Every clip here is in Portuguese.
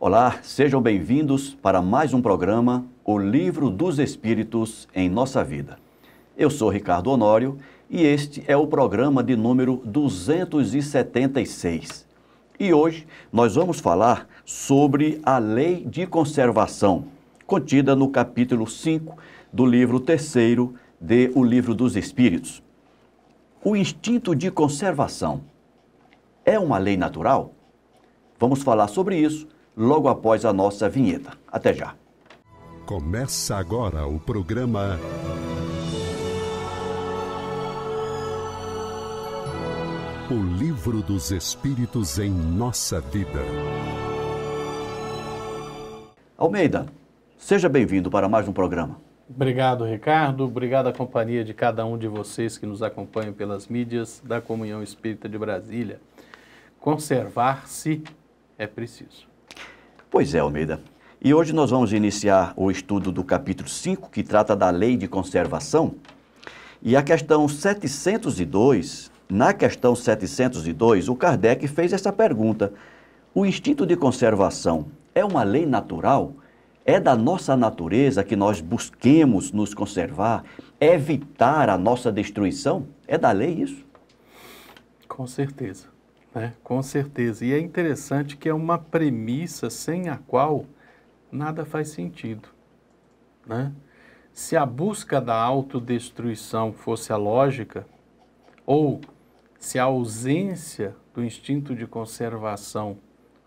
Olá, sejam bem-vindos para mais um programa, O Livro dos Espíritos em Nossa Vida. Eu sou Ricardo Honório e este é o programa de número 276. E hoje nós vamos falar sobre a Lei de Conservação, contida no capítulo 5 do livro 3º de O Livro dos Espíritos. O instinto de conservação é uma lei natural? Vamos falar sobre isso logo após a nossa vinheta. Até já. Começa agora o programa O Livro dos Espíritos em Nossa Vida. Almeida, seja bem-vindo para mais um programa. Obrigado, Ricardo. Obrigado à companhia de cada um de vocês que nos acompanham pelas mídias da Comunhão Espírita de Brasília. Conservar-se é preciso. Pois é, Almeida. E hoje nós vamos iniciar o estudo do capítulo 5, que trata da Lei de Conservação. E a questão 702, na questão 702, o Kardec fez essa pergunta. O instinto de conservação é uma lei natural? É da nossa natureza que nós busquemos nos conservar, evitar a nossa destruição? É da lei isso? Com certeza, né? Com certeza. E é interessante que é uma premissa sem a qual nada faz sentido, né? Se a busca da autodestruição fosse a lógica, ou se a ausência do instinto de conservação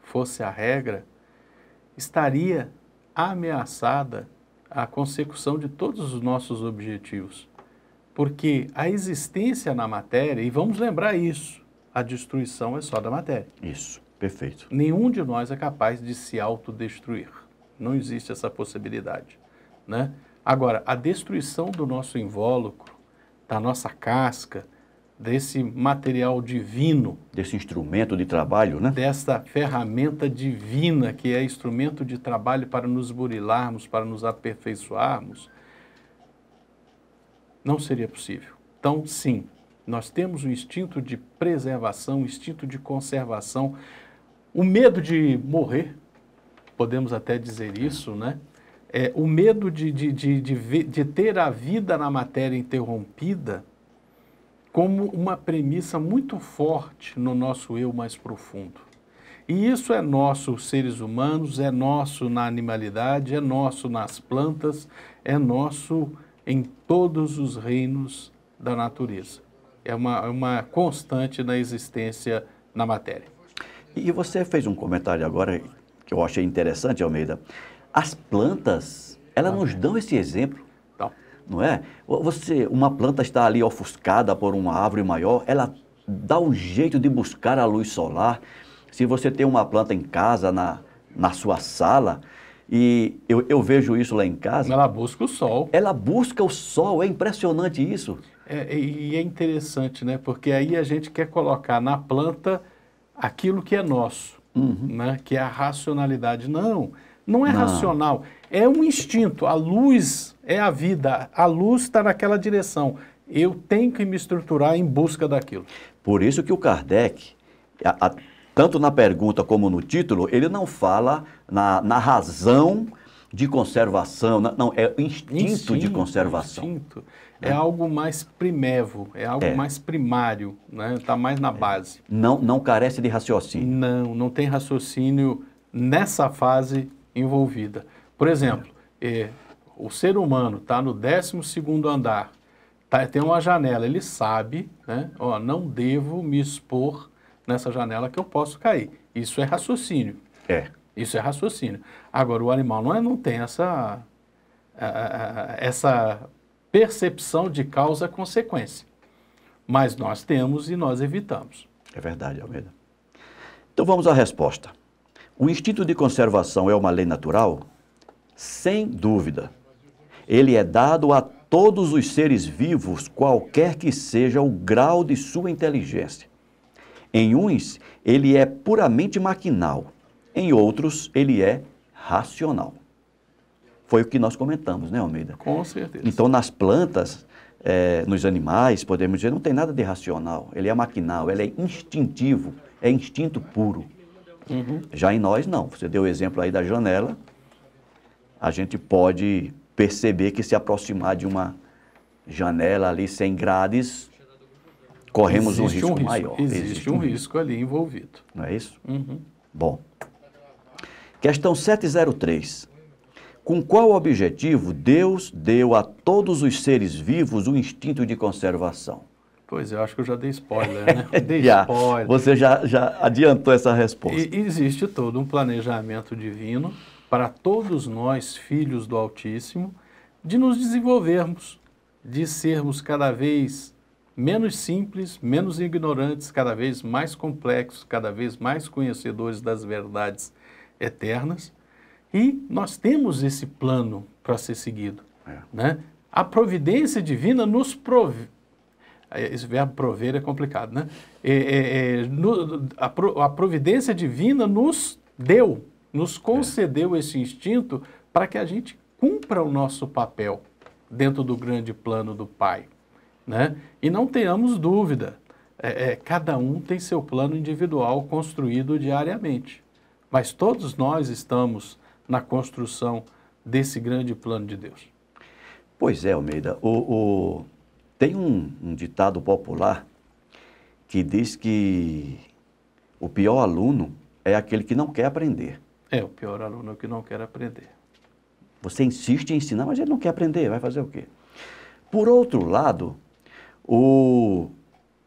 fosse a regra, estaria ameaçada a consecução de todos os nossos objetivos. Porque a existência na matéria, e vamos lembrar isso, a destruição é só da matéria. Isso, perfeito. Nenhum de nós é capaz de se autodestruir. Não existe essa possibilidade, né? Agora, a destruição do nosso invólucro, da nossa casca, desse material divino, Desse instrumento de trabalho, né? desta ferramenta divina que é instrumento de trabalho para nos burilarmos, para nos aperfeiçoarmos, não seria possível. Então, sim, nós temos o instinto de preservação, o instinto de conservação, o medo de morrer, podemos até dizer isso, né? O medo de ter a vida na matéria interrompida como uma premissa muito forte no nosso eu mais profundo. E isso é nosso, seres humanos, é nosso na animalidade, é nosso nas plantas, é nosso em todos os reinos da natureza. É uma constante na existência na matéria. E você fez um comentário agora que eu achei interessante, Almeida. As plantas, elas nos dão esse exemplo, não é? Uma planta está ali ofuscada por uma árvore maior, ela dá um jeito de buscar a luz solar. Se você tem uma planta em casa, na sua sala, e eu vejo isso lá em casa. Ela busca o sol. Ela busca o sol, é impressionante isso. E é interessante, né? Porque aí a gente quer colocar na planta aquilo que é nosso, né? Que é a racionalidade. Não é racional, é um instinto. A luz é a vida, a luz está naquela direção. Eu tenho que me estruturar em busca daquilo. Por isso que o Kardec, tanto na pergunta como no título, ele não fala na razão de conservação, não, é o instinto de conservação. Instinto. É algo mais primevo, é algo mais primário, né? Está mais na base. Não carece de raciocínio. Não tem raciocínio nessa fase envolvida. Por exemplo, o ser humano está no 12º andar, tem uma janela, ele sabe, né? Não devo me expor nessa janela que eu posso cair. Isso é raciocínio. Isso é raciocínio. Agora, o animal não tem essa percepção de causa-consequência. Mas nós temos e nós evitamos. É verdade, Almeida. Então vamos à resposta. O instinto de conservação é uma lei natural? Sem dúvida. Ele é dado a todos os seres vivos, qualquer que seja o grau de sua inteligência. Em uns, ele é puramente maquinal. Em outros, ele é racional. Foi o que nós comentamos, né, Almeida? Com certeza. Então, nas plantas, nos animais, podemos dizer, não tem nada de racional. Ele é maquinal, ele é instintivo, é instinto puro. Já em nós, não. Você deu o exemplo aí da janela, a gente pode perceber que se aproximar de uma janela ali sem grades, corremos um risco maior. Existe um risco ali envolvido. Não é isso? Bom. Questão 703. Com qual objetivo Deus deu a todos os seres vivos o instinto de conservação? Pois eu acho que eu já dei spoiler, né? Dei spoiler. Você já adiantou essa resposta. E existe todo um planejamento divino para todos nós, filhos do Altíssimo, de nos desenvolvermos, de sermos cada vez menos simples, menos ignorantes, cada vez mais complexos, cada vez mais conhecedores das verdades eternas. E nós temos esse plano para ser seguido. Né? A providência divina nos provê. Esse verbo prover é complicado, né? A providência divina nos deu, nos concedeu esse instinto para que a gente cumpra o nosso papel dentro do grande plano do Pai. Né? E não tenhamos dúvida, cada um tem seu plano individual construído diariamente. Mas todos nós estamos na construção desse grande plano de Deus. Pois é, Almeida. Tem um ditado popular que diz que o pior aluno é aquele que não quer aprender. O pior aluno é o que não quer aprender. Você insiste em ensinar, mas ele não quer aprender, vai fazer o quê? Por outro lado, o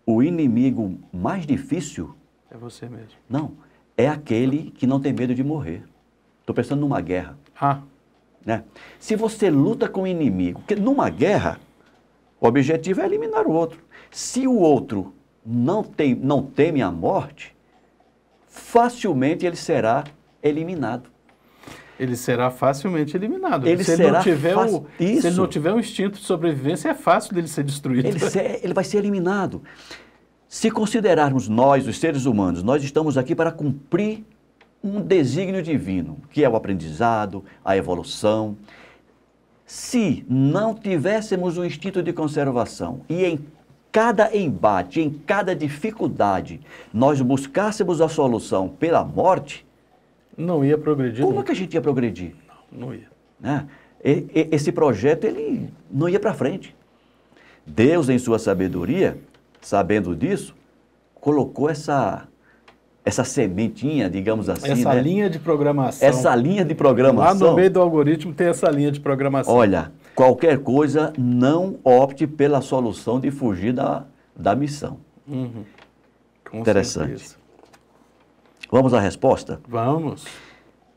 inimigo mais difícil... É você mesmo. Não, é aquele que não tem medo de morrer. Estou pensando numa guerra. Né? Se você luta com o inimigo, porque numa guerra, o objetivo é eliminar o outro. Se o outro não teme a morte, facilmente ele será eliminado. Ele será facilmente eliminado. Se ele não tiver um instinto de sobrevivência, é fácil dele ser destruído. Ele vai ser eliminado. Se considerarmos nós, os seres humanos, nós estamos aqui para cumprir um desígnio divino, que é o aprendizado, a evolução. Se não tivéssemos um instinto de conservação e em cada embate, em cada dificuldade, nós buscássemos a solução pela morte, não ia progredir. Como é que a gente ia progredir? Não ia. Né? Esse projeto ele não ia para frente. Deus, em sua sabedoria, sabendo disso, colocou essa sementinha, digamos assim. Essa linha de programação. Essa linha de programação. Lá no meio do algoritmo tem essa linha de programação. Olha, qualquer coisa, não opte pela solução de fugir da missão. Com interessante. Certeza. Vamos à resposta? Vamos.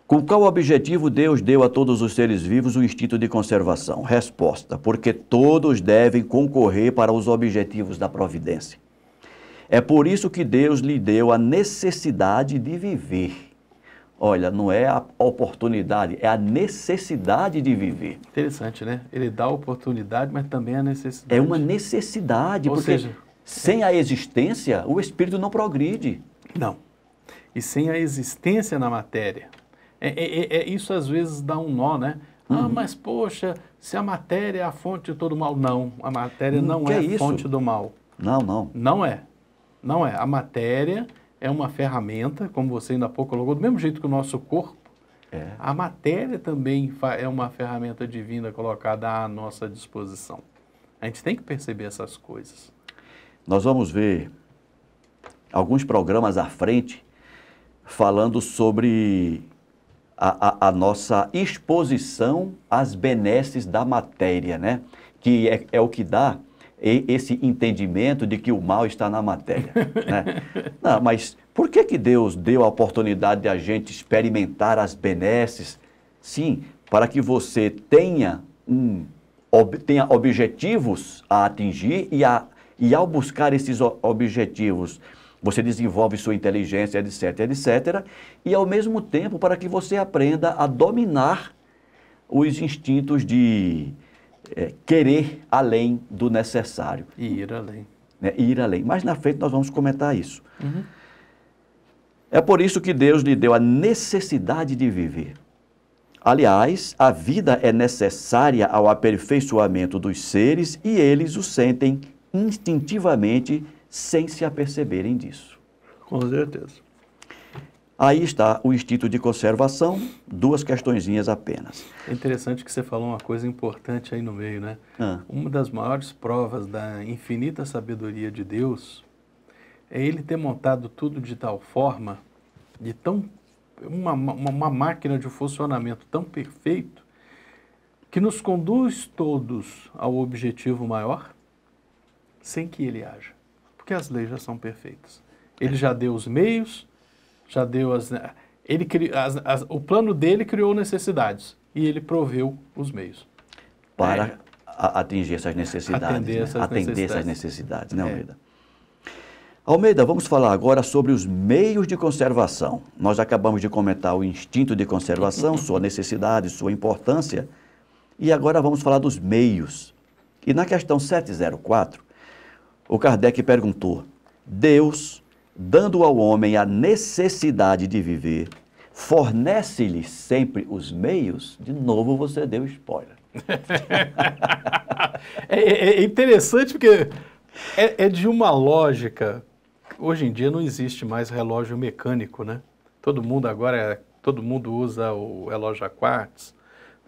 Com qual objetivo Deus deu a todos os seres vivos o instinto de conservação? Resposta: porque todos devem concorrer para os objetivos da providência. É por isso que Deus lhe deu a necessidade de viver. Olha, não é a oportunidade, é a necessidade de viver. Interessante, né? Ele dá a oportunidade, mas também a necessidade. É uma necessidade, porque sem a existência, o espírito não progride. Não. E sem a existência na matéria. Isso às vezes dá um nó, né? Mas poxa, se a matéria é a fonte de todo mal. Não, a matéria não é a fonte do mal. Não. Não é. Não é. A matéria é uma ferramenta, como você ainda há pouco colocou, do mesmo jeito que o nosso corpo. A matéria também é uma ferramenta divina colocada à nossa disposição. A gente tem que perceber essas coisas. Nós vamos ver alguns programas à frente falando sobre a nossa exposição às benesses da matéria, né? Que é o que dá esse entendimento de que o mal está na matéria. Né? Não, mas por que Deus deu a oportunidade de a gente experimentar as benesses? Sim, para que você tenha objetivos a atingir e ao buscar esses objetivos, você desenvolve sua inteligência, etc, etc. E ao mesmo tempo para que você aprenda a dominar os instintos de querer além do necessário. E ir além. Ir além. Mas na frente nós vamos comentar isso. É por isso que Deus lhe deu a necessidade de viver. Aliás, a vida é necessária ao aperfeiçoamento dos seres e eles o sentem instintivamente sem se aperceberem disso. Com certeza. Aí está o instinto de conservação, duas questõezinhas apenas. É interessante que você falou uma coisa importante aí no meio, né? Uma das maiores provas da infinita sabedoria de Deus é Ele ter montado tudo de tal forma, uma máquina de funcionamento tão perfeito, que nos conduz todos ao objetivo maior, sem que Ele haja. Porque as leis já são perfeitas. Ele já deu os meios, já deu o plano dele criou necessidades e ele proveu os meios. Para atingir essas necessidades. Atender essas necessidades, né, Almeida? Almeida, vamos falar agora sobre os meios de conservação. Nós acabamos de comentar o instinto de conservação, sua necessidade, sua importância, e agora vamos falar dos meios. E na questão 704, o Kardec perguntou: Deus, dando ao homem a necessidade de viver, fornece-lhe sempre os meios? De novo você deu spoiler. É interessante porque é de uma lógica. Hoje em dia não existe mais relógio mecânico, né? Todo mundo usa o relógio a quartz,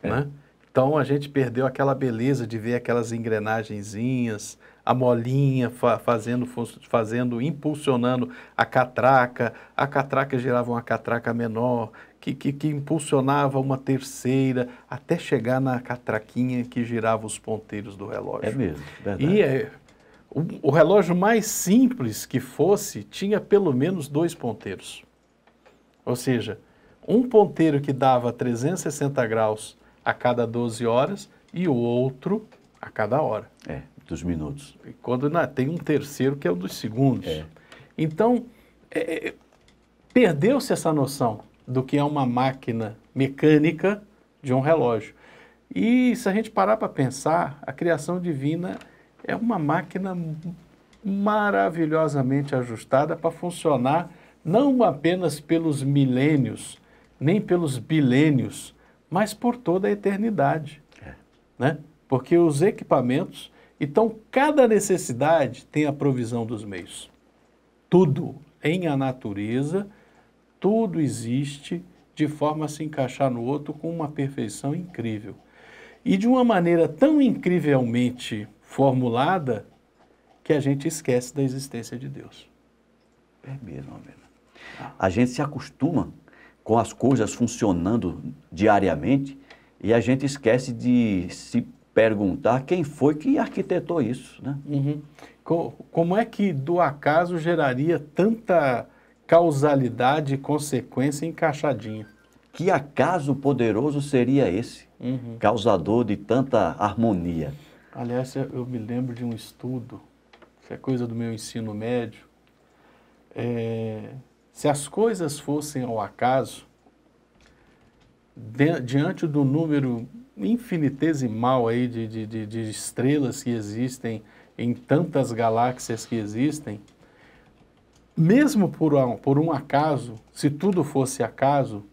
né? Então a gente perdeu aquela beleza de ver aquelas engrenagenzinhas, a molinha impulsionando a catraca girava uma catraca menor, que impulsionava uma terceira, até chegar na catraquinha que girava os ponteiros do relógio. É mesmo, verdade. E o relógio mais simples que fosse, tinha pelo menos 2 ponteiros. Ou seja, um ponteiro que dava 360 graus a cada 12 horas e o outro a cada hora. Dos minutos. E quando tem um terceiro que é o dos segundos. Então, perdeu-se essa noção do que é uma máquina mecânica de um relógio. E se a gente parar para pensar, a criação divina é uma máquina maravilhosamente ajustada para funcionar não apenas pelos milênios, nem pelos bilênios, mas por toda a eternidade. Né? Porque os equipamentos, então cada necessidade tem a provisão dos meios. Tudo em a natureza, tudo existe de forma a se encaixar no outro com uma perfeição incrível. E de uma maneira tão incrivelmente formulada que a gente esquece da existência de Deus. É mesmo, Almeida. A gente se acostuma com as coisas funcionando diariamente e a gente esquece de se perguntar quem foi que arquitetou isso, né? Como é que do acaso geraria tanta causalidade e consequência encaixadinha? Que acaso poderoso seria esse, causador de tanta harmonia? Aliás, eu me lembro de um estudo, que é coisa do meu ensino médio. Se as coisas fossem ao acaso, diante do número infinitesimal aí de estrelas que existem, em tantas galáxias que existem, mesmo por um acaso, se tudo fosse acaso,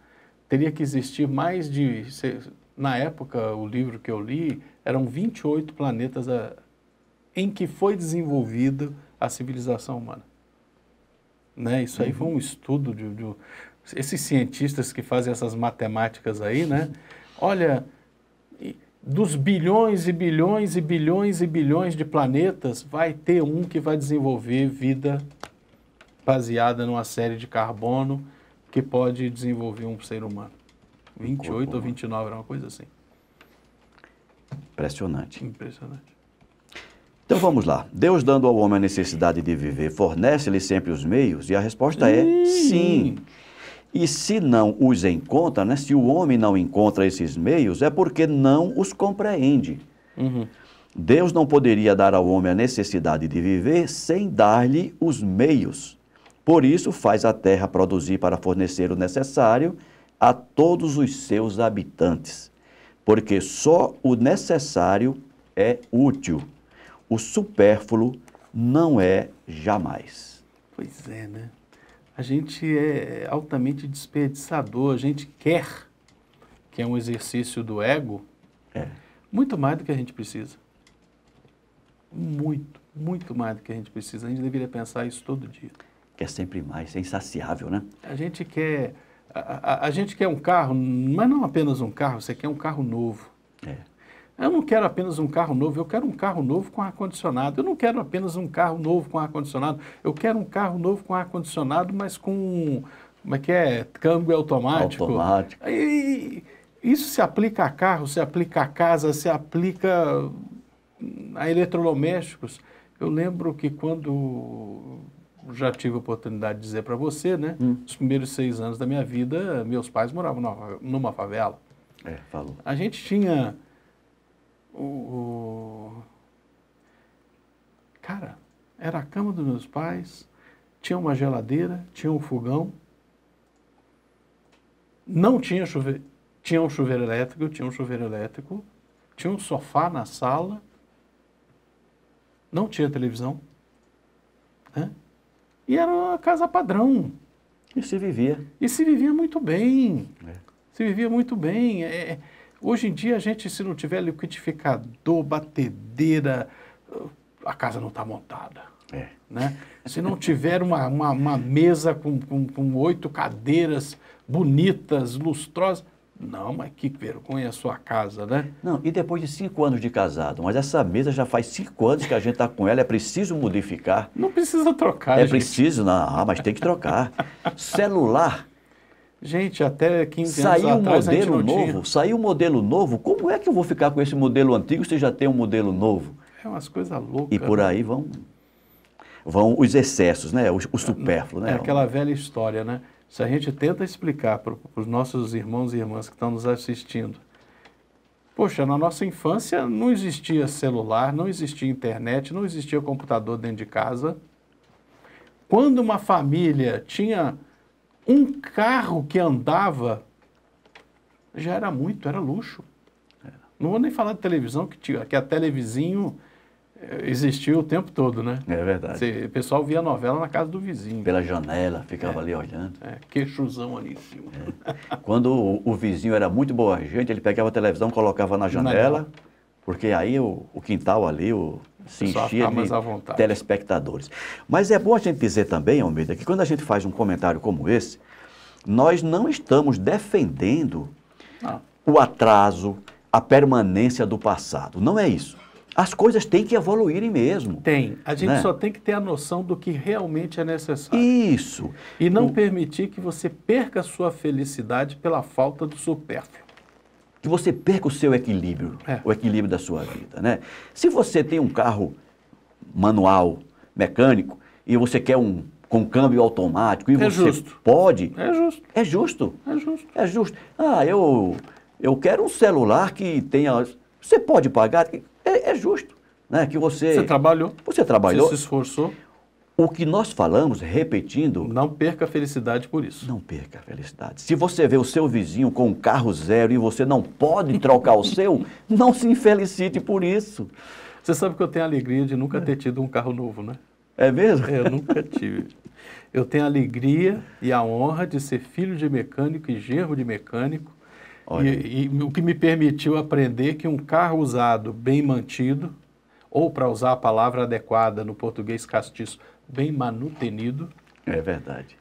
teria que existir mais de... Na época, o livro que eu li, eram 28 planetas em que foi desenvolvida a civilização humana. Né? Isso aí foi um estudo esses cientistas que fazem essas matemáticas aí, né? Olha, dos bilhões e bilhões e bilhões e bilhões de planetas, vai ter um que vai desenvolver vida baseada numa série de carbono que pode desenvolver um ser humano. 28 ou 29, era uma coisa assim. Impressionante. Impressionante. Então vamos lá. Deus, dando ao homem a necessidade de viver, fornece-lhe sempre os meios? E a resposta é sim. E se não os encontra, né? Se o homem não encontra esses meios, é porque não os compreende. Deus não poderia dar ao homem a necessidade de viver sem dar-lhe os meios. Por isso faz a terra produzir para fornecer o necessário a todos os seus habitantes. Porque só o necessário é útil. O supérfluo não é jamais. Pois é, né? A gente é altamente desperdiçador, a gente quer, que é um exercício do ego, muito mais do que a gente precisa. Muito mais do que a gente precisa. A gente deveria pensar isso todo dia. Quer sempre mais, é insaciável, né? A gente quer, a gente quer um carro, mas não apenas um carro, você quer um carro novo. É. Eu não quero apenas um carro novo, eu quero um carro novo com ar-condicionado. Eu não quero apenas um carro novo com ar-condicionado, eu quero um carro novo com ar-condicionado, mas com, como é que é? Câmbio automático. Automático. E isso se aplica a carro, se aplica a casa, se aplica a eletrodomésticos. Eu lembro que quando já tive a oportunidade de dizer para você, né? Os primeiros 6 anos da minha vida, meus pais moravam numa favela. É, falou. A gente tinha Cara, era a cama dos meus pais, tinha uma geladeira, tinha um fogão, não tinha chuveiro, tinha um chuveiro elétrico, tinha um sofá na sala, não tinha televisão, né? E era uma casa padrão. E se vivia. E se vivia muito bem. É. Se vivia muito bem. Hoje em dia, a gente, se não tiver liquidificador, batedeira, a casa não está montada. É. Né? Se não tiver uma mesa com 8 cadeiras bonitas, lustrosas, não, mas que vergonha a sua casa, né? Não, e depois de 5 anos de casado, mas essa mesa já faz 5 anos que a gente está com ela, é preciso modificar. Não precisa trocar, É gente. preciso, não, mas tem que trocar. Celular, Gente, até 15 saiu anos um atrás a gente modelo não novo, tinha. saiu um modelo novo, como é que eu vou ficar com esse modelo antigo se já tem um modelo novo? É umas coisas loucas. E por aí vão os excessos, né? O supérfluo, né? É aquela velha história, né? Se a gente tenta explicar para os nossos irmãos e irmãs que estão nos assistindo, poxa, na nossa infância não existia celular, não existia internet, não existia computador dentro de casa. Quando uma família tinha um carro que andava, já era muito, era luxo. Não vou nem falar de televisão, que a televizinho existiu o tempo todo, né? É verdade. O pessoal via novela na casa do vizinho. Pela janela, ficava ali olhando. Queixuzão ali em cima. Quando o vizinho era muito boa gente, ele pegava a televisão, colocava na janela, porque aí o quintal ali se enchia mais à vontade. de telespectadores. Mas é bom a gente dizer também, Almeida, que quando a gente faz um comentário como esse, nós não estamos defendendo o atraso, a permanência do passado. Não é isso. As coisas têm que evoluírem mesmo. Tem. A gente né? só tem que ter a noção do que realmente é necessário. Isso. E não permitir que você perca a sua felicidade pela falta do supérfluo. Que você perca o seu equilíbrio, o equilíbrio da sua vida, né? Se você tem um carro manual, mecânico, e você quer um com câmbio automático, e você justo. pode... É justo. É justo. É justo. É justo. Ah, eu quero um celular que tenha... Você pode pagar... É justo, né? Que Você trabalhou. Você trabalhou. Você se esforçou. O que nós falamos, repetindo... Não perca a felicidade por isso. Não perca a felicidade. Se você vê o seu vizinho com um carro zero e você não pode trocar o seu, não se infelicite por isso. Você sabe que eu tenho a alegria de nunca ter tido um carro novo, né? É mesmo? Eu nunca tive. Eu tenho a alegria e a honra de ser filho de mecânico e genro de mecânico. E o que me permitiu aprender que um carro usado, bem mantido, ou para usar a palavra adequada no português castiço, bem manutenido. É verdade.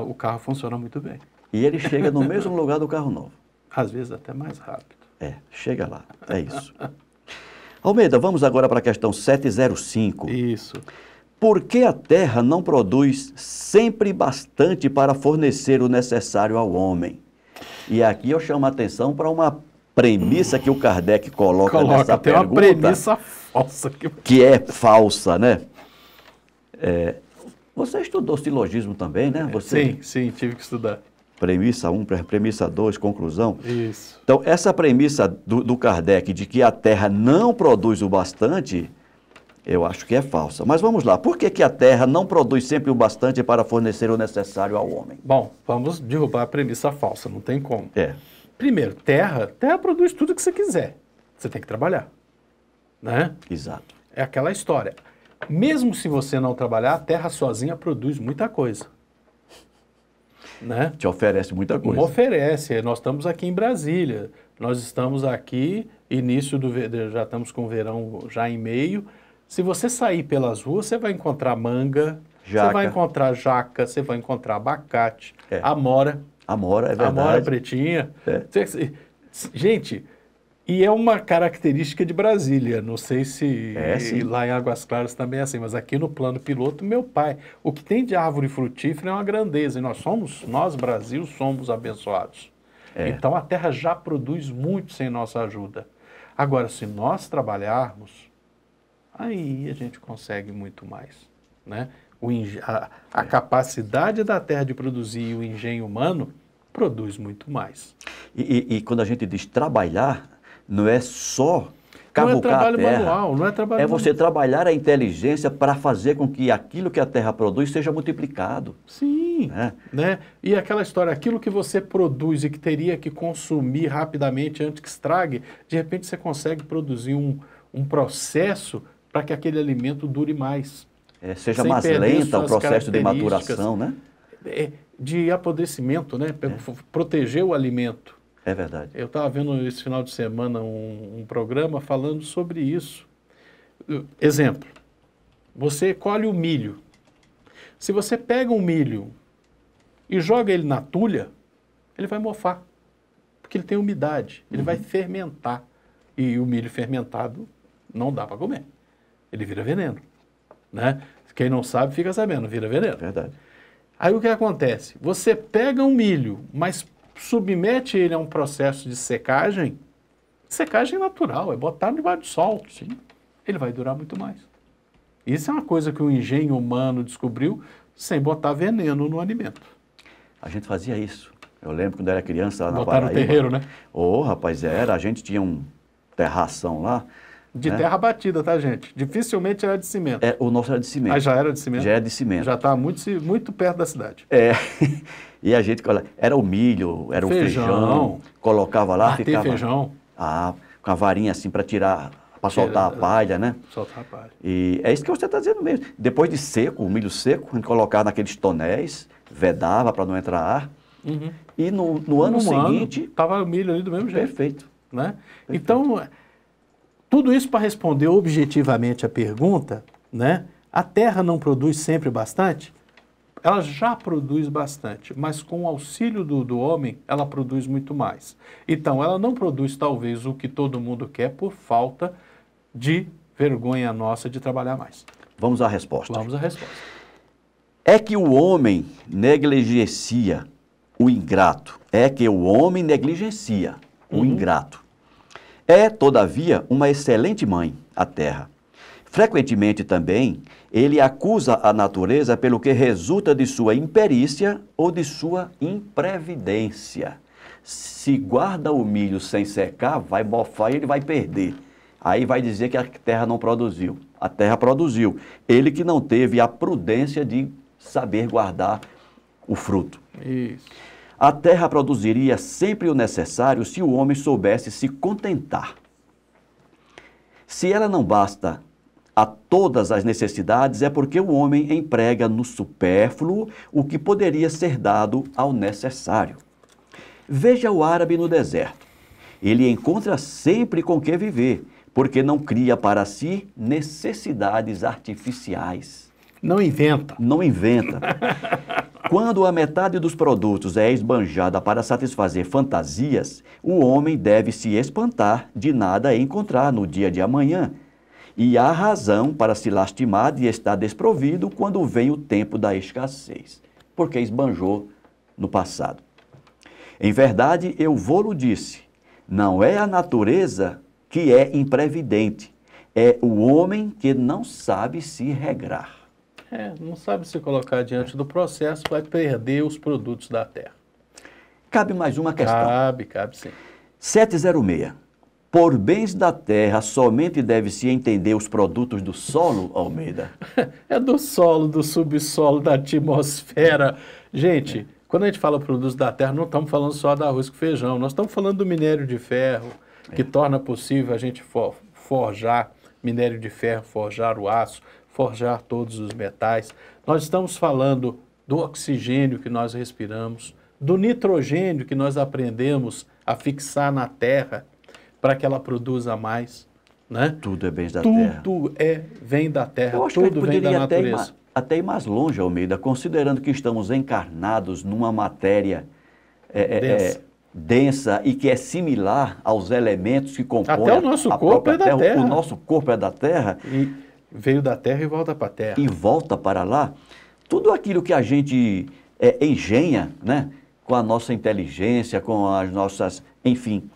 O carro funciona muito bem. E ele chega no mesmo lugar do carro novo. Às vezes até mais rápido. Chega lá. É isso. Almeida, vamos agora para a questão 705. Isso. Por que a terra não produz sempre bastante para fornecer o necessário ao homem? E aqui eu chamo a atenção para uma premissa que o Kardec coloca nessa tem pergunta. Uma premissa falsa. Que é falsa, né? Você estudou silogismo também, né? Sim, tive que estudar. Premissa 1, premissa 2, conclusão. Isso. Então, essa premissa do Kardec de que a terra não produz o bastante, eu acho que é falsa. Mas vamos lá. Por que a terra não produz sempre o bastante para fornecer o necessário ao homem? Bom, vamos derrubar a premissa falsa, não tem como. Primeiro, terra produz tudo que você quiser. Você tem que trabalhar, né? Exato. É aquela história. Mesmo se você não trabalhar, a terra sozinha produz muita coisa. Né? Te oferece muita coisa. Oferece. Nós estamos aqui em Brasília. Nós estamos aqui, início do verão, já estamos com o verão já em meio. Se você sair pelas ruas, você vai encontrar manga, Jaca. Você vai encontrar jaca, você vai encontrar abacate, É. amora. Amora, é verdade. Amora pretinha. É. Gente, e é uma característica de Brasília. Não sei se Sim. lá em Águas Claras também é assim, mas aqui no plano piloto, meu pai, o que tem de árvore frutífera é uma grandeza. E nós, Brasil, somos abençoados. Então a terra já produz muito sem nossa ajuda. Agora, se nós trabalharmos, aí a gente consegue muito mais, né? A capacidade da terra de produzir e o engenho humano produz muito mais. E quando a gente diz trabalhar, não é só Não é cavucar a trabalho terra. manual, não é trabalho É você trabalhar a inteligência para fazer com que aquilo que a terra produz seja multiplicado. Sim, né? E aquela história, aquilo que você produz e que teria que consumir rapidamente antes que estrague, de repente você consegue produzir um processo para que aquele alimento dure mais. Seja Sem mais perder lenta o suas processo de características. maturação, né? De apodrecimento, né? Proteger o alimento. É verdade. Eu estava vendo esse final de semana um programa falando sobre isso. Exemplo, você colhe o milho. Se você pega um milho e joga ele na tulha, ele vai mofar, porque ele tem umidade, ele vai fermentar. E o milho fermentado não dá para comer, ele vira veneno, né? Quem não sabe fica sabendo, vira veneno. Verdade. Aí o que acontece? Você pega um milho, mas submete ele a um processo de secagem natural, é botar debaixo do sol. Sim. Ele vai durar muito mais. Isso é uma coisa que o engenho humano descobriu sem botar veneno no alimento. A gente fazia isso. Eu lembro quando era criança lá na Botar Paraíba. no terreiro, né? Rapaz, a gente tinha um terração lá. De terra batida, tá, gente? Dificilmente era de cimento. O nosso era de cimento. Mas já era de cimento? Já é de cimento. Já está muito perto da cidade. E a gente, era o milho, era o feijão, colocava lá, ficava... feijão. Com a varinha assim para tirar, para soltar a palha, né? Soltar a palha. E é isso que você está dizendo mesmo. Depois de seco, o milho seco, a gente colocava naqueles tonéis, vedava para não entrar ar. E no ano seguinte... Estava o milho ali do mesmo jeito. Perfeito. Né? Então, tudo isso para responder objetivamente a pergunta, né? A terra não produz sempre bastante? Ela já produz bastante, mas com o auxílio do homem, ela produz muito mais. Então, ela não produz talvez o que todo mundo quer por falta de vergonha nossa de trabalhar mais. Vamos à resposta. Vamos à resposta. É que o homem negligencia o ingrato. É que o homem negligencia o ingrato. É, todavia, uma excelente mãe, a terra. Frequentemente também, ele acusa a natureza pelo que resulta de sua imperícia ou de sua imprevidência. Se guarda o milho sem secar, vai mofar e ele vai perder. Aí vai dizer que a terra não produziu. A terra produziu. Ele que não teve a prudência de saber guardar o fruto. Isso. A terra produziria sempre o necessário se o homem soubesse se contentar. Se ela não basta a todas as necessidades, é porque o homem emprega no supérfluo o que poderia ser dado ao necessário. Veja o árabe no deserto. Ele encontra sempre com que viver, porque não cria para si necessidades artificiais. Não inventa. Não inventa. Quando a metade dos produtos é esbanjada para satisfazer fantasias, o homem deve se espantar de nada encontrar no dia de amanhã. E há razão para se lastimar de estar desprovido quando vem o tempo da escassez, porque esbanjou no passado. Em verdade, eu vou-lo disse, não é a natureza que é imprevidente, é o homem que não sabe se regrar. Não sabe se colocar diante do processo, vai perder os produtos da terra. Cabe mais uma questão. Cabe sim. 706. Por bens da terra, somente deve-se entender os produtos do solo, Almeida? É do solo, do subsolo, da atmosfera. Gente, quando a gente fala produtos da terra, não estamos falando só do arroz com feijão, nós estamos falando do minério de ferro, que torna possível a gente forjar minério de ferro, forjar o aço, forjar todos os metais. Nós estamos falando do oxigênio que nós respiramos, do nitrogênio que nós aprendemos a fixar na terra para que ela produza mais, né? Tudo é bens da terra. Tudo vem da terra, Eu acho que a gente tudo vem da poderia até natureza. até ir mais longe, Almeida, considerando que estamos encarnados numa matéria densa e que é similar aos elementos que compõem Até o nosso a corpo própria é da Terra. O nosso corpo é da Terra. E veio da Terra e volta para a Terra. E volta para lá. Tudo aquilo que a gente engenha, né? Com a nossa inteligência, com as nossas... Enfim,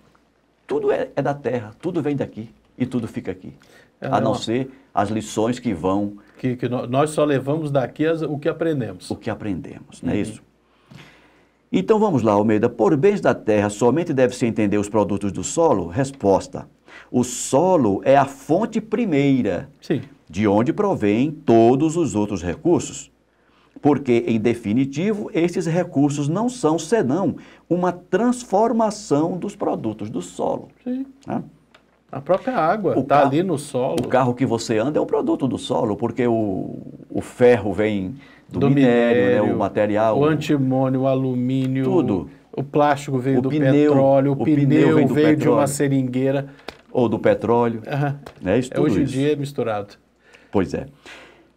tudo é da Terra, tudo vem daqui e tudo fica aqui. A não ser as lições que vão... Que nós só levamos daqui o que aprendemos. O que aprendemos, não é isso? Então vamos lá, Almeida. Por bens da terra, somente deve-se entender os produtos do solo? Resposta. O solo é a fonte primeira, Sim. de onde provém todos os outros recursos. Porque, em definitivo, esses recursos não são senão uma transformação dos produtos do solo. Sim. Né? A própria água está ali no solo. O carro que você anda é um produto do solo, porque o ferro vem do minério, né, o material. O antimônio, o alumínio. Tudo. O plástico veio do petróleo, o pneu veio de uma seringueira. Ou do petróleo. Né, isso, tudo hoje em isso. dia é misturado. Pois é.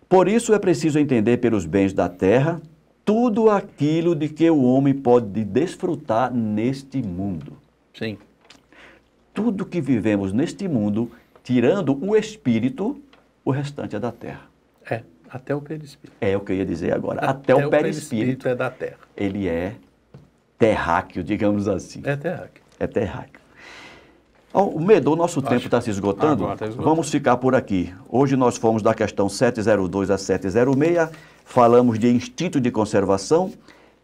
Por isso é preciso entender pelos bens da terra tudo aquilo de que o homem pode desfrutar neste mundo. Sim. Tudo que vivemos neste mundo, tirando o espírito, o restante é da terra. Até o perispírito. É o que eu ia dizer agora. Até o perispírito é da terra. Ele é terráqueo, digamos assim. É terráqueo. É terráqueo. Almeida, o nosso tempo está se esgotando. Agora tá esgotando. Vamos ficar por aqui. Hoje nós fomos da questão 702 a 706, falamos de instinto de conservação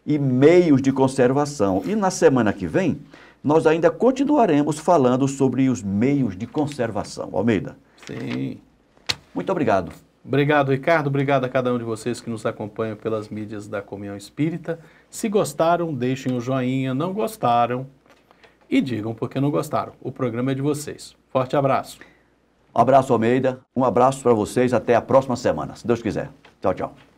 e meios de conservação. E na semana que vem, nós ainda continuaremos falando sobre os meios de conservação. Almeida. Sim. Muito obrigado. Obrigado, Ricardo. Obrigado a cada um de vocês que nos acompanham pelas mídias da Comunhão Espírita. Se gostaram, deixem o joinha. Não gostaram, e digam por que não gostaram. O programa é de vocês. Forte abraço. Um abraço, Almeida. Um abraço para vocês. Até a próxima semana, se Deus quiser. Tchau, tchau.